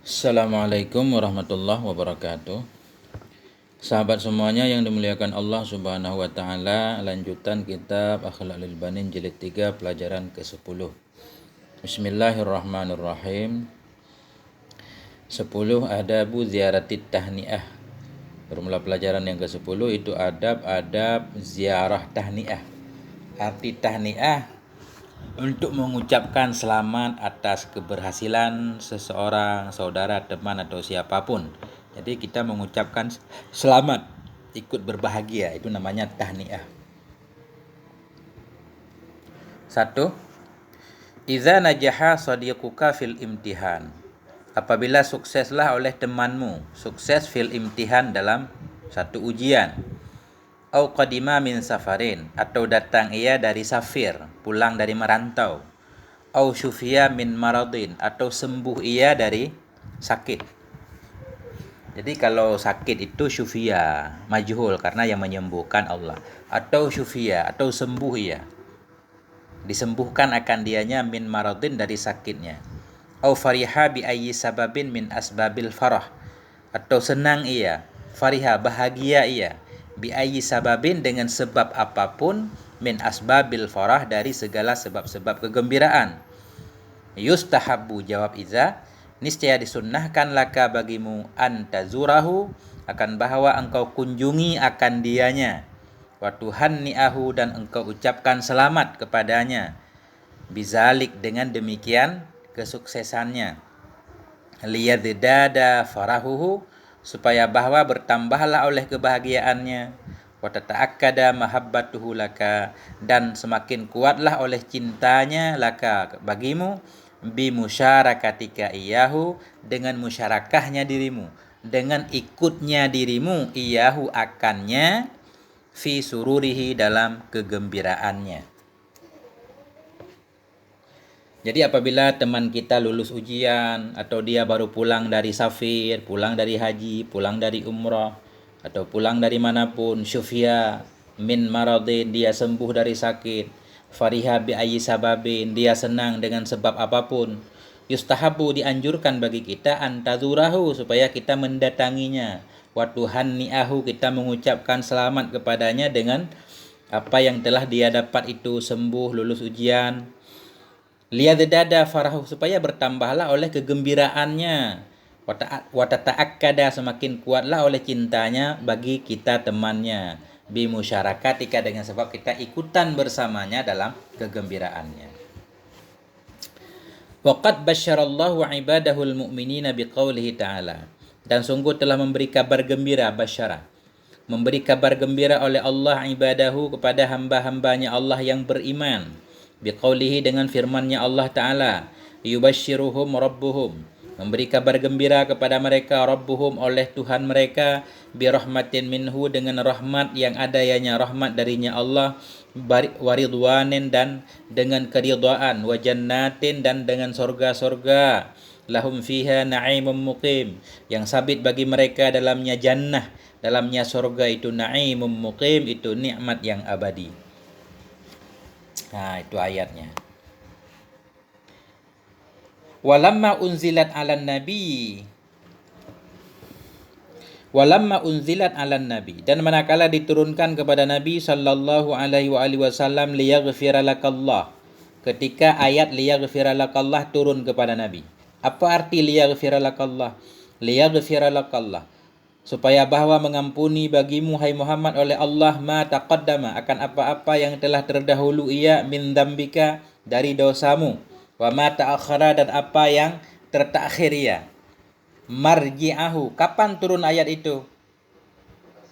Assalamualaikum warahmatullahi wabarakatuh. Sahabat semuanya yang dimuliakan Allah Subhanahu wa taala, lanjutan kitab Akhlaqul Banin jilid 3 pelajaran ke-10. Bismillahirrahmanirrahim. 10 adabu ziaratit tahniah. Bermula pelajaran yang ke-10 itu adab-adab ziarah tahniah. Arti tahniah untuk mengucapkan selamat atas keberhasilan seseorang, saudara, teman atau siapapun. Jadi kita mengucapkan selamat, ikut berbahagia, itu namanya tahniah. 1. Iza najaha sadiquka fil imtihan. Apabila sukseslah oleh temanmu, sukses fil imtihan dalam satu ujian. Au qadima min safarin, atau datang ia dari safir, pulang dari merantau. Au syufiya min maradin, atau sembuh ia dari sakit. Jadi kalau sakit itu syufiya, majhul, karena yang menyembuhkan Allah. Atau syufiya, atau sembuh ia, disembuhkan akan dianya min maradin dari sakitnya. Au fariha bi ayyi sababin min asbabil farah, atau senang ia, fariha, bahagia ia, bi ayyi sababin, dengan sebab apapun, min asbabil farah, dari segala sebab-sebab kegembiraan. Yustahabbu, jawab iza, niscaya disunnahkan laka bagimu, antazurahu, akan bahwa engkau kunjungi akan dianya, wa tuhanni'ahu, dan engkau ucapkan selamat kepadanya, bizalik, dengan demikian kesuksesannya, liyazdada farahuhu, supaya bahwa bertambahlah oleh kebahagiaannya, wa tata'akkada mahabbatuhu laka, dan semakin kuatlah oleh cintanya laka, bagimu, bi musyarakatiga iyahu, dengan musyarakahnya dirimu, dengan ikutnya dirimu, iyahu, akannya, fi sururihi, dalam kegembiraannya. Jadi apabila teman kita lulus ujian, atau dia baru pulang dari safir, pulang dari haji, pulang dari umrah, atau pulang dari manapun, syufia min maradin, dia sembuh dari sakit, fariha bi ayyi sababin, dia senang dengan sebab apapun, yustahabu, dianjurkan bagi kita, antazurahu, supaya kita mendatanginya, wa tuhanni'ahu, kita mengucapkan selamat kepadanya dengan apa yang telah dia dapat itu, sembuh, lulus ujian, liyazdada farahu, supaya bertambahlah oleh kegembiraannya, wa tata'akkada, semakin kuatlah oleh cintanya bagi kita temannya, bi musyarakatika, dengan sebab kita ikutan bersamanya dalam kegembiraannya. Waqad basyarallahu ibadahul mu'minina biqaulihi ta'ala, dan sungguh telah memberi kabar gembira, basyara, memberi kabar gembira oleh Allah ibadahu, kepada hamba-hambanya Allah yang beriman, biqaulihi, dengan firman-Nya Allah Ta'ala, yubasyiruhum rabbuhum, memberi kabar gembira kepada mereka, rabbuhum, oleh Tuhan mereka, birahmatin minhu, dengan rahmat yang adanya rahmat darinya Allah, waridwanin, dan dengan keridhaan, wa jannatin, dan dengan sorga-sorga, lahum fiha na'imun muqim, yang sabit bagi mereka dalamnya jannah, dalamnya sorga itu, na'imun muqim, itu nikmat yang abadi. Nah, itu ayatnya. Walamma unzilat 'alan nabi, walamma unzilat 'alan nabi, dan manakala diturunkan kepada Nabi sallallahu alaihi wasallam, liyaghfira lakallah, ketika ayat liyaghfira lakallah turun kepada Nabi. Apa arti liyaghfira lakallah? Liyaghfira lakallah, supaya bahwa mengampuni bagimu, hai Muhammad, oleh Allah, ma taqaddama, akan apa-apa yang telah terdahulu ia, min dzambika, dari dosamu, wa ma ta'akhkhara, dan apa yang tertakhir ia. Marji'ahu, kapan turun ayat itu?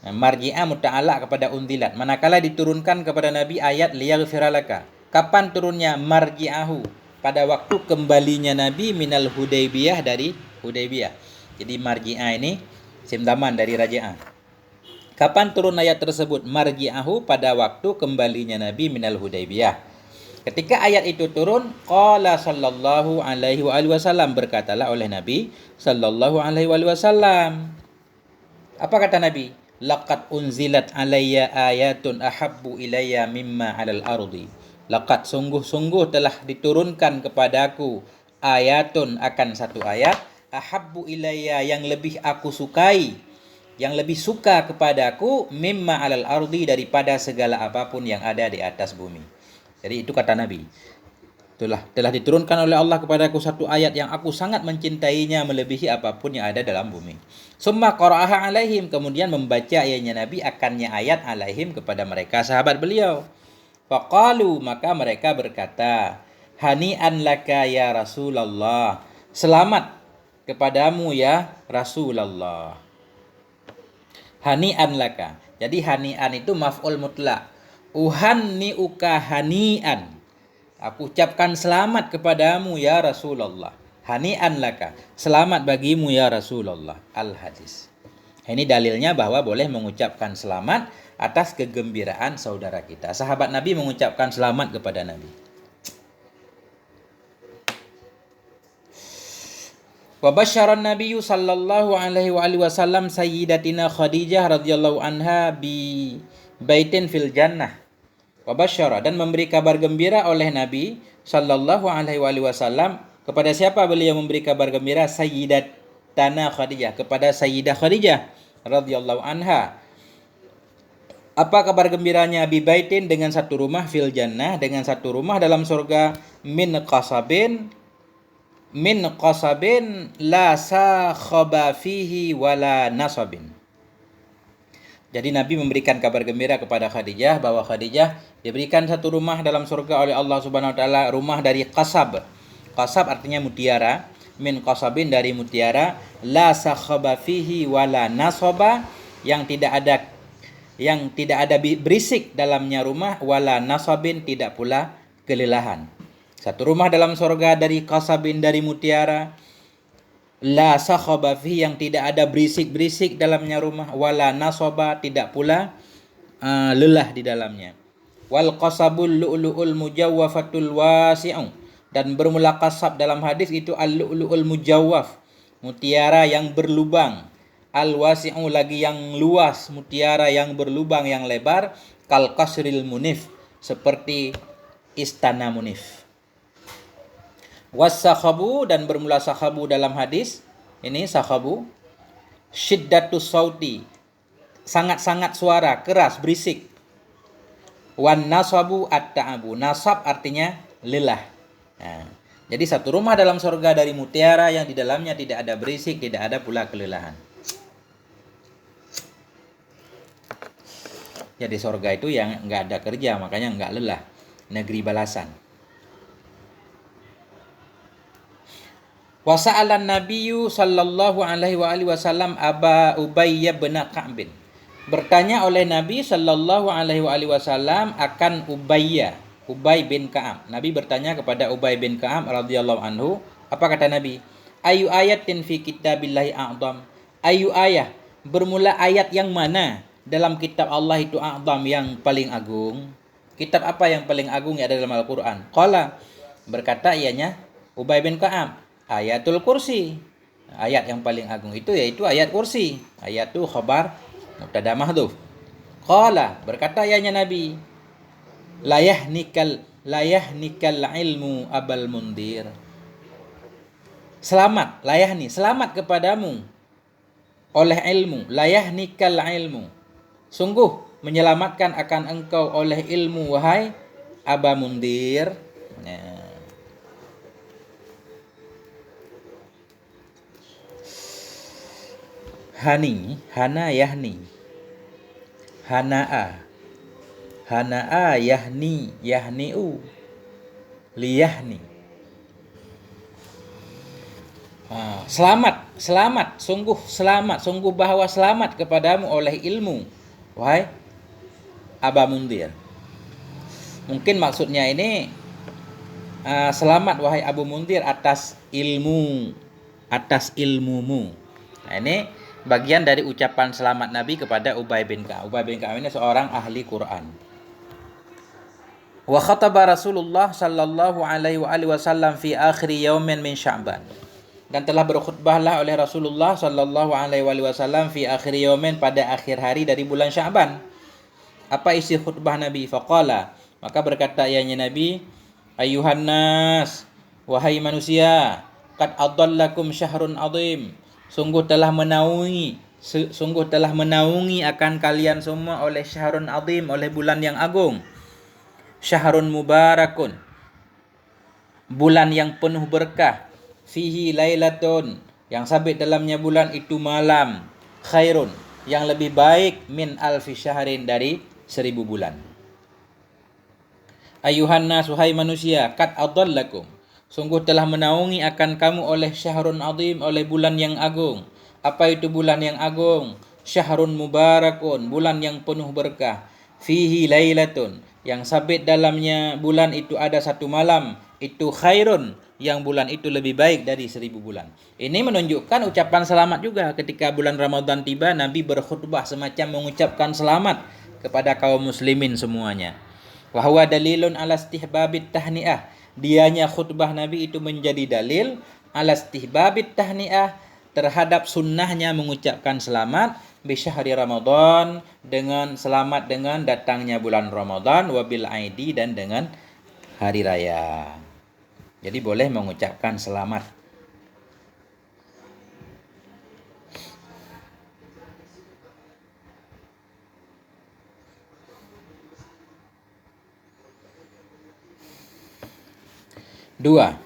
Marji'ah muta'alaq kepada unzilat, manakala diturunkan kepada Nabi ayat liyaghfira laka. Kapan turunnya? Marji'ahu, pada waktu kembalinya Nabi minal Hudaybiyah, dari Hudaybiyah. Jadi marji'ah ini simdaman dari raja'ah. Kapan turun ayat tersebut? Marji'ahu, pada waktu kembalinya Nabi minal Hudaybiyah. Ketika ayat itu turun, qala sallallahu alaihi wasallam, berkatalah oleh Nabi sallallahu alaihi wasallam. Apa kata Nabi? Laqad unzilat alayya ayatun ahabbu ilayya mimma 'alal ardi. Laqad, sungguh-sungguh telah diturunkan kepadaku, ayatun, akan satu ayat, ahabbu ilayya, yang lebih aku sukai, yang lebih suka kepadaku, mimma alal ardi, daripada segala apapun yang ada di atas bumi. Jadi itu kata Nabi. Telah diturunkan oleh Allah kepadaku satu ayat yang aku sangat mencintainya melebihi apapun yang ada dalam bumi. Summa qara'aha alaihim, kemudian membaca ayatnya Nabi akannya ayat alaihim kepada mereka sahabat beliau. Faqalu, maka mereka berkata, hani'an laka ya Rasulullah, selamat kepadamu ya Rasulullah. Hani'an laka. Jadi hani'an itu maf'ul mutlak. Uhanni'uka hani'an. Aku ucapkan selamat kepadamu ya Rasulullah. Hani'an laka. Selamat bagimu ya Rasulullah. Al-hadis. Ini dalilnya bahwa boleh mengucapkan selamat atas kegembiraan saudara kita. Sahabat Nabi mengucapkan selamat kepada Nabi. Wa basyara an-nabiy sallallahu alaihi wasallam sayyidatina Khadijah radhiyallahu anha bi baitin fil jannah. Wa basyara, dan memberi kabar gembira oleh Nabi sallallahu alaihi wasallam kepada siapa beliau memberi kabar gembira? Sayyidatana Khadijah, kepada Sayyidah Khadijah radhiyallahu anha. Apa kabar gembiranya? Bi baitin, dengan satu rumah, fil jannah, dengan satu rumah dalam surga, min qasabin la sakhaba fihi wala nasabin. Jadi Nabi memberikan kabar gembira kepada Khadijah bahwa Khadijah diberikan satu rumah dalam surga oleh Allah Subhanahu wa taala, rumah dari qasab. Qasab artinya mutiara, min qasabin, dari mutiara, la sakhaba fihi wala nasaba, yang tidak ada berisik dalamnya rumah, wala nasabin, tidak pula kelelahan. Satu rumah dalam surga dari qasabin, dari mutiara, la sakhaba fihi, yang tidak ada berisik-berisik dalamnya rumah, wala nasaba, tidak pula lelah di dalamnya. Wal qasabul lu'lu'ul mujawwafatul wasi'u, dan bermula qasab dalam hadis itu al-lu'lu'ul mujawwaf, mutiara yang berlubang, al-wasi'u, lagi yang luas, mutiara yang berlubang, yang lebar, kal qasril munif, seperti istana Munif. Wasakhabu, dan bermula sakhabu dalam hadis ini, sakhabu syiddatus sauti, sangat-sangat suara, keras, berisik. Wan nasabu at-ta'abu, nasab artinya lelah. Nah, jadi satu rumah dalam surga dari mutiara yang di dalamnya tidak ada berisik, tidak ada pula kelelahan. Jadi surga itu yang nggak ada kerja, makanya nggak lelah, negeri balasan. Wa sa'alan nabiyyu sallallahu alaihi wasallam Aba Ubayyah bin Ka'b. Bertanya oleh Nabi sallallahu alaihi wasallam akan Ubay bin Ka'ab. Nabi bertanya kepada Ubay bin Ka'ab radhiyallahu anhu, apa kata Nabi? Ayu ayatin fi kitabillahi a'dham. Ayu ayah, bermula ayat yang mana dalam kitab Allah itu a'dham, yang paling agung? Kitab apa yang paling agung yang ada dalam Al-Qur'an? Qala, berkata ianya Ubay bin Ka'ab, ayatul kursi. Ayat yang paling agung itu yaitu ayat kursi. Ayat itu khabar mubtada mahdhuf. Qala, berkata ayahnya Nabi, layahnikal ilmu abal mundir. Selamat, layahni, selamat kepadamu oleh ilmu, layahnikal ilmu, sungguh menyelamatkan akan engkau oleh ilmu, wahai Aba Mundir. Nah, hani, hana yahni, hana'a yahni, yahni'u, liyahni. Selamat, sungguh bahwa selamat kepadamu oleh ilmu, wahai Aba Mundir. Mungkin maksudnya ini selamat wahai Abu Mundir atas ilmumu. Nah, ini bagian dari ucapan selamat Nabi kepada Ubay bin Ka'ab. Ubay bin Ka'ab ini seorang ahli Quran. Wa khataba Rasulullah sallallahu alaihi wasallam fi akhir yaumin min Sya'ban. Dan telah berkhutbahlah oleh Rasulullah sallallahu alaihi wasallam fi akhir yaumin, pada akhir hari dari bulan Sya'ban. Apa isi khutbah Nabi? Faqala, maka berkata ianya Nabi, ayuhan nas, wahai manusia, qad adallakum syahrun azim, sungguh telah menaungi akan kalian semua oleh syahrun azim, oleh bulan yang agung. Syahrun mubarakun, bulan yang penuh berkah. Fihi lailatun, yang sabit dalamnya bulan itu malam. Khairun, yang lebih baik min alfi syahrin, dari 1000 bulan. Ayuhan nas, wahai manusia, qad adallakum, sungguh telah menaungi akan kamu oleh syahrun azim, oleh bulan yang agung. Apa itu bulan yang agung? Syahrun mubarakun, bulan yang penuh berkah. Fihi lailatun, yang sabit dalamnya bulan itu ada satu malam. Itu khairun, yang bulan itu lebih baik dari 1000 bulan. Ini menunjukkan ucapan selamat juga. Ketika bulan Ramadan tiba, Nabi berkhutbah semacam mengucapkan selamat kepada kaum muslimin semuanya. Wa huwa dalilun ala istihbabit tahniah. Dianya khutbah Nabi itu menjadi dalil ala istihbabit tahniah, terhadap sunnahnya mengucapkan selamat bi syahri Ramadan, dengan selamat dengan datangnya bulan Ramadan, wabil aidi, dan dengan hari raya. Jadi boleh mengucapkan selamat. Dua,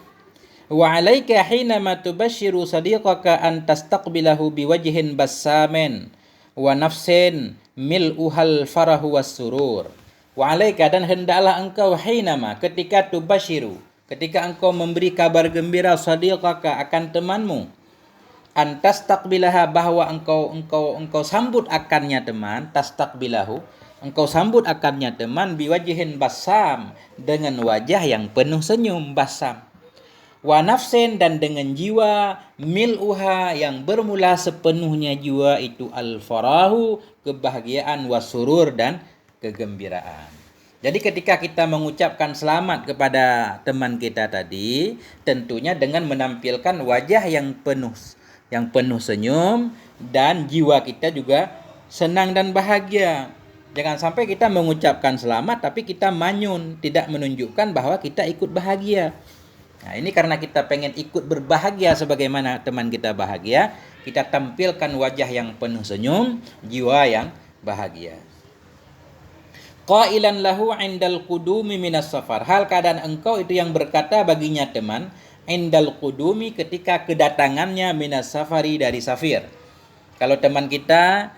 wa alaika hinama tubashiru sadiqaka an tastaqbilahu biwajhin bassamin wa nafsin mil'uhal farahu was surur. Wa alaika, dan hendaklah engkau hinama, ketika tubashiru, ketika engkau memberi kabar gembira sadiqaka, akan temanmu, an tastaqbilaha, bahwa engkau sambut akannya teman, tastaqbilahu, engkau sambut akannya teman, biwajhin bassam, dengan wajah yang penuh senyum, bassam. Wa nafsin, dan dengan jiwa, mil'uha, yang bermula sepenuhnya jiwa itu al-farahu, kebahagiaan, wasurur, dan kegembiraan. Jadi ketika kita mengucapkan selamat kepada teman kita tadi, tentunya dengan menampilkan wajah yang penuh senyum, dan jiwa kita juga senang dan bahagia. Jangan sampai kita mengucapkan selamat tapi kita manyun, tidak menunjukkan bahwa kita ikut bahagia. Nah, ini karena kita pengen ikut berbahagia sebagaimana teman kita bahagia, kita tampilkan wajah yang penuh senyum, jiwa yang bahagia. Qailan lahu indal qudumi minas safar, hal keadaan engkau itu yang berkata baginya teman, indal qudumi, ketika kedatangannya, minas safari, dari safir. Kalau teman kita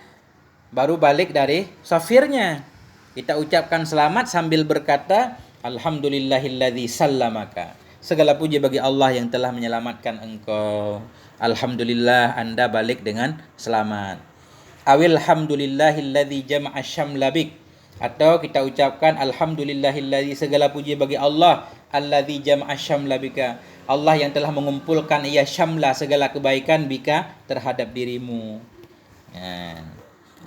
baru balik dari safirnya, kita ucapkan selamat sambil berkata, alhamdulillahilladzi sallamaka, segala puji bagi Allah yang telah menyelamatkan engkau. Alhamdulillah, Anda balik dengan selamat. Awil hamdulillahilladzi jama'a syamla bik, atau kita ucapkan alhamdulillahilladzi, segala puji bagi Allah, alladzi jama'a syamla bika, Allah yang telah mengumpulkan ia syamla, segala kebaikan, bika, terhadap dirimu.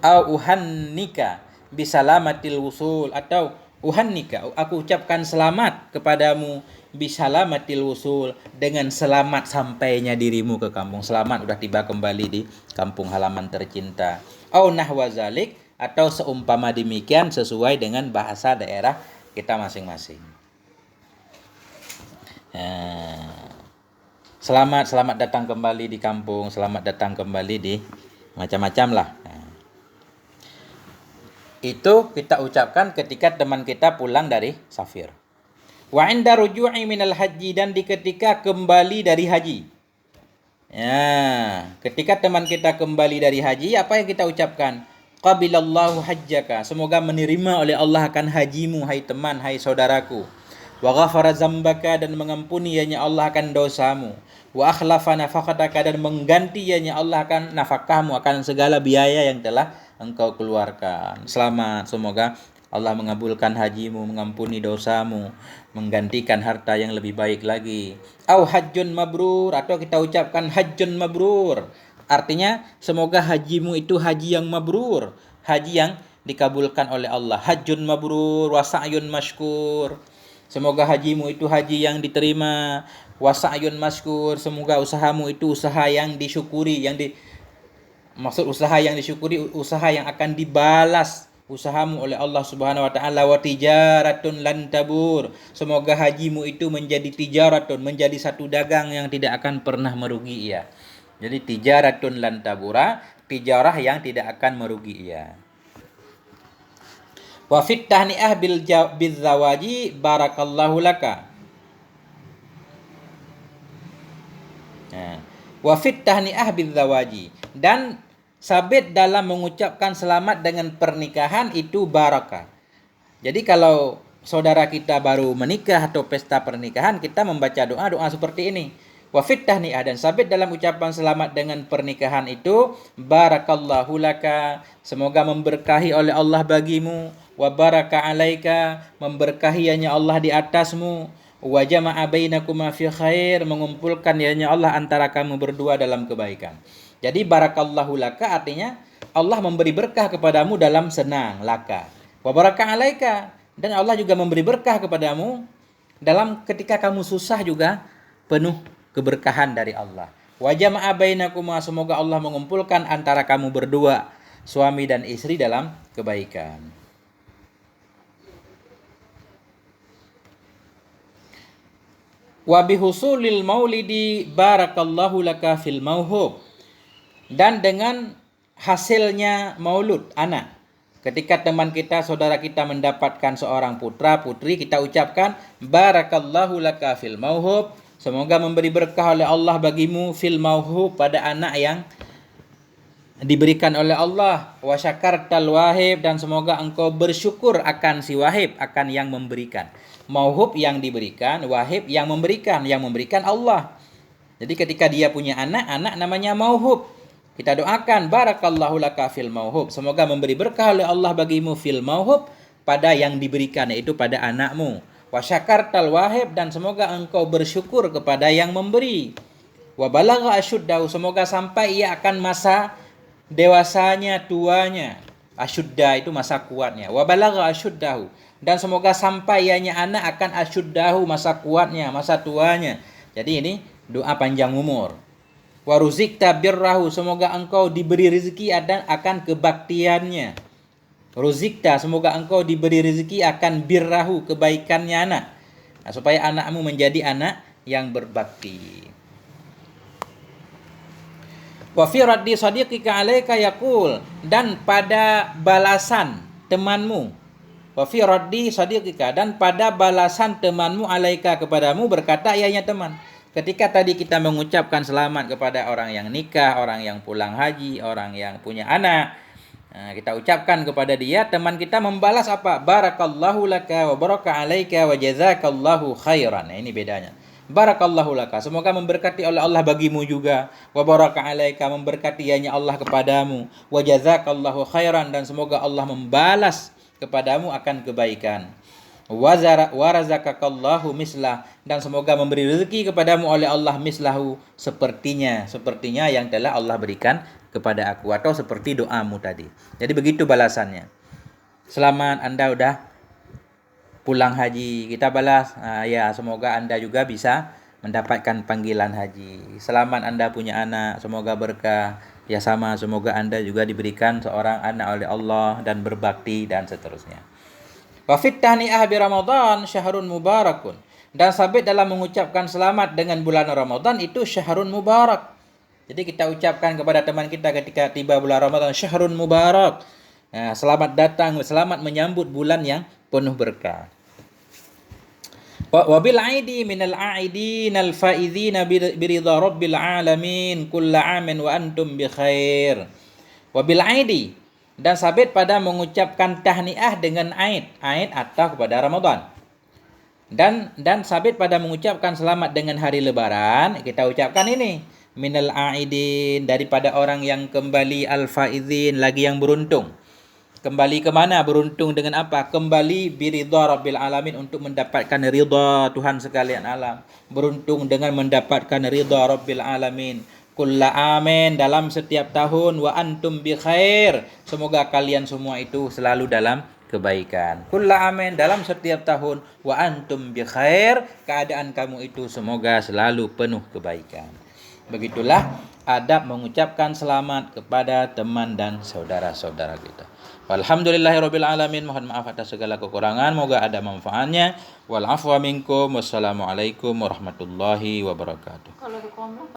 Au uhannika bisalamatil wusul, atau uhannika, aku ucapkan selamat kepadamu, bisalamatil wusul, dengan selamat sampainya dirimu ke kampung, selamat udah tiba kembali di kampung halaman tercinta. Au nahwa zalik, atau seumpama demikian sesuai dengan bahasa daerah kita masing-masing. Selamat datang kembali di kampung, selamat datang kembali di macam-macam lah. Itu kita ucapkan ketika teman kita pulang dari safir. Wa inda ruju'i minal haji, dan di ketika kembali dari haji. Ya, ketika teman kita kembali dari haji, apa yang kita ucapkan? Qabilallahu hajjaka, semoga menerima oleh Allah akan hajimu, hai teman, hai saudaraku. Wa ghafara zambaka, dan mengampuni ianya Allah akan dosamu. Wa akhlafa nafaqataka, dan mengganti ianya Allah akan nafkahmu, akan segala biaya yang telah engkau keluarkan. Selamat, semoga Allah mengabulkan hajimu, mengampuni dosamu, menggantikan harta yang lebih baik lagi. Au hajjun mabrur, atau kita ucapkan hajjun mabrur, artinya semoga hajimu itu haji yang mabrur, haji yang dikabulkan oleh Allah. Hajjun mabrur wa sa'yun mashkur, semoga hajimu itu haji yang diterima. Wa sa'yun mashkur, semoga usahamu itu usaha yang disyukuri, maksud usaha yang disyukuri, usaha yang akan dibalas usahamu oleh Allah Subhanahu wa taala, wa tijaratun lan tabur. Semoga hajimu itu menjadi tijaratun, menjadi satu dagang yang tidak akan pernah merugi ia. Jadi tijaratun lan tabura, tijarah yang tidak akan merugi ia. Wa fit tahni'ah bil zawaji barakallahu laka. Wa fit tahni'ah bil zawaji, dan sabit dalam mengucapkan selamat dengan pernikahan itu barakah. Jadi kalau saudara kita baru menikah atau pesta pernikahan, kita membaca doa seperti ini. Wa fit tahni'ah, dan sabit dalam ucapan selamat dengan pernikahan itu barakallahu laka, semoga memberkahi oleh Allah bagimu, wa baraka alaika, memberkahi Allah di atasmu, wa jama'a bainakuma fi khair, mengumpulkan Allah antara kamu berdua dalam kebaikan. Jadi barakallahu laka artinya Allah memberi berkah kepadamu dalam senang, laka. Wa baraka alaika, dan Allah juga memberi berkah kepadamu dalam ketika kamu susah juga penuh keberkahan dari Allah. Wa jama'a bainakuma, semoga Allah mengumpulkan antara kamu berdua, suami dan istri, dalam kebaikan. Wa bihusulil maulidi barakallahu laka fil mauhub, dan dengan hasilnya maulud anak, ketika teman kita, saudara kita mendapatkan seorang putra putri, kita ucapkan barakallahu laka fil mauhub, semoga memberi berkah oleh Allah bagimu fil mauhub, pada anak yang diberikan oleh Allah, wa syakartal wahib, dan semoga engkau bersyukur akan si wahib, akan yang memberikan. Mauhub yang diberikan, wahib yang memberikan Allah. Jadi ketika dia punya anak namanya mauhub. Kita doakan barakallahu laka fil mauhub, semoga memberi berkah oleh Allah bagimu fil mauhub, pada yang diberikan, yaitu pada anakmu. Wa syakartal wahib, dan semoga engkau bersyukur kepada yang memberi. Wa balagha asyuddahu, semoga sampai ia akan masa dewasanya, tuanya. Asyudda itu masa kuatnya. Wa balagha asyuddahu, dan semoga sampai ianya anak akan asyuddahu, masa kuatnya, masa tuanya. Jadi ini doa panjang umur. Wa ruzikta birrahu, semoga engkau diberi rezeki akan kebaktiannya. Ruzikta, semoga engkau diberi rezeki akan birrahu, kebaikannya anak. Nah, supaya anakmu menjadi anak yang berbakti. Wa fi raddi sadiqika alaika yaqul, dan pada balasan temanmu. Wa fi raddi sadiqika, dan pada balasan temanmu alaika, kepadamu, berkata ianya teman. Ketika tadi kita mengucapkan selamat kepada orang yang nikah, orang yang pulang haji, orang yang punya anak, kita ucapkan kepada dia, teman kita membalas apa? Barakallahu laka wa baraka alaika wa jazakallahu khairan. Nah, ini bedanya. Barakallahu laka, semoga memberkati oleh Allah bagimu juga. Wa baraka alaika, memberkati ianya Allah kepadamu. Wa jazakallahu khairan, dan semoga Allah membalas kepadamu akan kebaikan. Wa razaqakallahu mislah, dan semoga memberi rezeki kepadamu oleh Allah mislahu, sepertinya yang telah Allah berikan kepada aku, atau seperti doamu tadi. Jadi begitu balasannya. Selamat, Anda udah pulang haji, kita balas, ya semoga Anda juga bisa mendapatkan panggilan haji. Selamat, Anda punya anak, semoga berkah. Ya sama, semoga Anda juga diberikan seorang anak oleh Allah dan berbakti, dan seterusnya. Wa fit tahni'ah bi Ramadan syahrun mubarakun, dan sabit dalam mengucapkan selamat dengan bulan Ramadan itu syahrun mubarak. Jadi kita ucapkan kepada teman kita ketika tiba bulan Ramadan, syahrun mubarak. Nah, selamat datang, selamat menyambut bulan yang penuh berkah. Wa bil aidi minal aidin al faizina bi ridha rabbil alamin kullu amin wa antum bi khair. Wa bil aidi, dan sabit pada mengucapkan tahniah dengan aid atau kepada Ramadan. Dan sabit pada mengucapkan selamat dengan hari lebaran, kita ucapkan ini, minal aidin, daripada orang yang kembali, al faizin, lagi yang beruntung. Kembali ke mana? Beruntung dengan apa? Kembali biridha rabbil alamin, untuk mendapatkan ridha Tuhan sekalian alam. Beruntung dengan mendapatkan ridha rabbil alamin. Kulla amin, dalam setiap tahun, wa antum bi khair, semoga kalian semua itu selalu dalam kebaikan. Kulla amin, dalam setiap tahun, wa antum bi khair, keadaan kamu itu semoga selalu penuh kebaikan. Begitulah adab mengucapkan selamat kepada teman dan saudara-saudara kita. Walhamdulillahirabbil alamin. Mohon maaf atas segala kekurangan, moga ada manfaatnya. Wal afwa minkum. Wassalamualaikum warahmatullahi wabarakatuh.